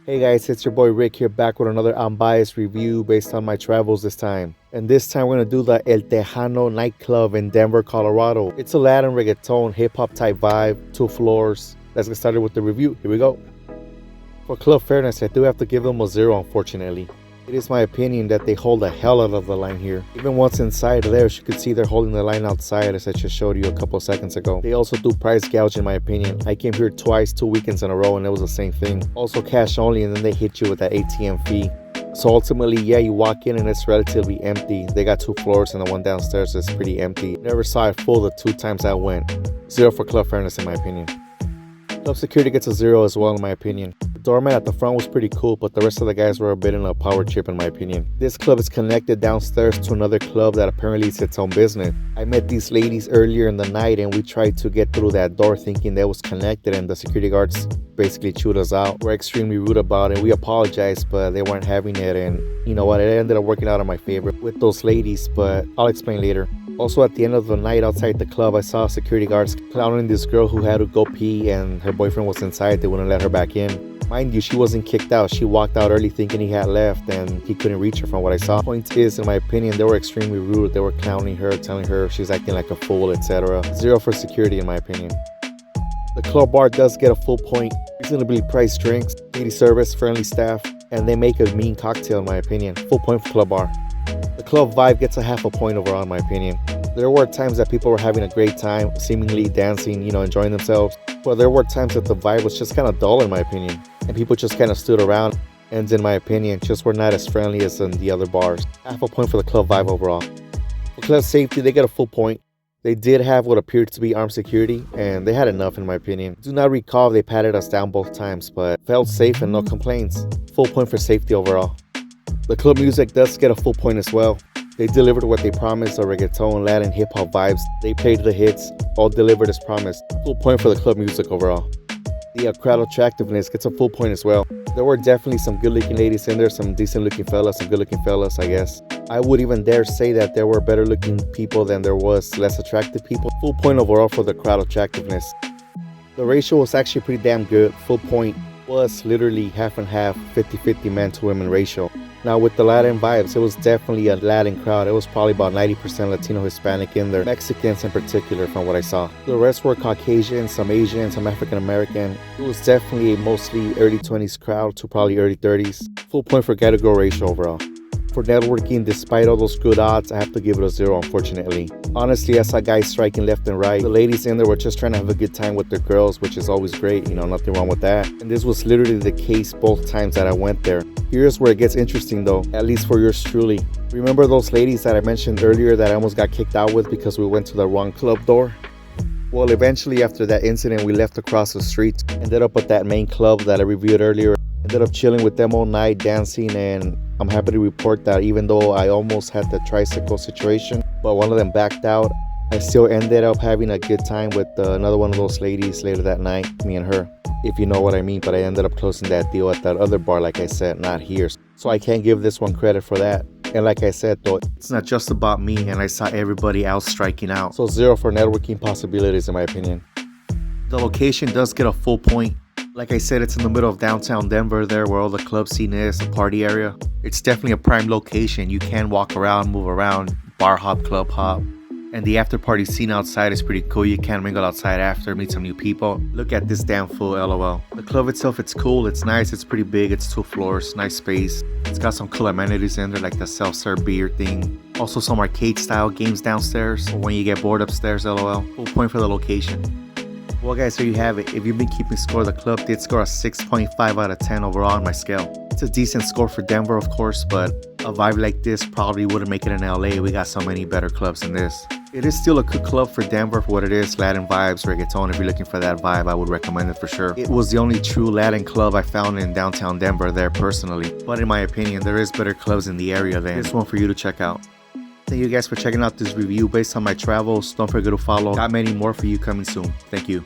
Hey guys, it's your boy Rick here back with another unbiased review based on my travels this time. And this time we're going to do the El Tejano nightclub in Denver, Colorado. It's a Latin reggaeton, hip-hop type vibe, 2 floors. Let's get started with the review. Here we go. For club fairness, I do have to give them a 0 unfortunately. It is my opinion that they hold the hell out of the line here. Even once inside there, as you can see they're holding the line outside as I just showed you a couple of seconds ago. They also do price gouge in my opinion. I came here twice, 2 weekends in a row, and it was the same thing. Also cash only, and then they hit you with that ATM fee. So ultimately, yeah, you walk in and it's relatively empty. They got 2 floors and the one downstairs is pretty empty. Never saw it full the 2 times I went. 0 for club fairness in my opinion. Club security gets a 0 as well in my opinion. The doorman at the front was pretty cool, but the rest of the guys were a bit in a power trip in my opinion. This club is connected downstairs to another club that apparently is its own business. I met these ladies earlier in the night and we tried to get through that door thinking that was connected, and the security guards basically chewed us out. We're extremely rude about it. We apologized, but they weren't having it, and you know what, it ended up working out in my favor with those ladies, but I'll explain later. Also, at the end of the night outside the club, I saw security guards clowning this girl who had to go pee and her boyfriend was inside. They wouldn't let her back in. Mind you, she wasn't kicked out. She walked out early thinking he had left and he couldn't reach her from what I saw. Point is, in my opinion, they were extremely rude. They were clowning her, telling her she's acting like a fool, etc. 0 for security in my opinion. The club bar does get a full point. Reasonably priced drinks, speedy service, friendly staff, and they make a mean cocktail in my opinion. Full point for club bar. The club vibe gets a half a point overall in my opinion. There were times that people were having a great time, seemingly dancing, enjoying themselves. But there were times that the vibe was just kind of dull in my opinion. And people just kind of stood around and in my opinion, just were not as friendly as in the other bars. Half a point for the club vibe overall. For club safety, they get a full point. They did have what appeared to be armed security, and they had enough in my opinion. Do not recall if they patted us down both times, but felt safe and no complaints. Full point for safety overall. The club music does get a full point as well. They delivered what they promised, the reggaeton, Latin, hip-hop vibes. They played the hits, all delivered as promised. Full point for the club music overall. The crowd attractiveness gets a full point as well. There were definitely some good-looking ladies in there, some decent-looking fellas, some good-looking fellas, I guess. I would even dare say that there were better-looking people than there was less attractive people. Full point overall for the crowd attractiveness. The ratio was actually pretty damn good. Full point was literally half and half, 50-50 man to women ratio. Now with the Latin vibes, it was definitely a Latin crowd. It was probably about 90% Latino, Hispanic in there. Mexicans in particular from what I saw. The rest were Caucasian, some Asian, some African American. It was definitely a mostly early 20s crowd to probably early 30s. Full point for guy to girl ratio overall. For networking, despite all those good odds, I have to give it a 0 unfortunately. Honestly, I saw guys striking left and right. The ladies in there were just trying to have a good time with their girls, which is always great, nothing wrong with that. And this was literally the case both times that I went there. Here's where it gets interesting though, at least for yours truly. Remember those ladies that I mentioned earlier that I almost got kicked out with because we went to the wrong club door? Well, eventually after that incident, we left across the street, ended up at that main club that I reviewed earlier. Ended up chilling with them all night, dancing, and I'm happy to report that even though I almost had the tricycle situation, but one of them backed out, I still ended up having a good time with another one of those ladies later that night, me and her, if you know what I mean. But I ended up closing that deal at that other bar, like I said, not here. So I can't give this one credit for that. And like I said though, it's not just about me, and I saw everybody else striking out. So 0 for networking possibilities in my opinion. The location does get a full point. Like I said, it's in the middle of downtown Denver there where all the club scene is, the party area. It's definitely a prime location. You can walk around, move around, bar hop, club hop. And the after party scene outside is pretty cool. You can mingle outside after, meet some new people. Look at this damn fool, LOL. The club itself, it's cool, it's nice, it's pretty big, it's 2 floors, nice space. It's got some cool amenities in there like the self-serve beer thing. Also some arcade style games downstairs, or when you get bored upstairs, LOL. Full point for the location. Well guys, there you have it. If you've been keeping score, the club did score a 6.5 out of 10 overall on my scale. It's a decent score for Denver, of course, but a vibe like this probably wouldn't make it in LA. We got so many better clubs than this. It is still a good club for Denver for what it is. Latin vibes, reggaeton. If you're looking for that vibe, I would recommend it for sure. It was the only true Latin club I found in downtown Denver there personally. But in my opinion, there is better clubs in the area than this one for you to check out. Thank you guys for checking out this review based on my travels. Don't forget to follow. Got many more for you coming soon. Thank you.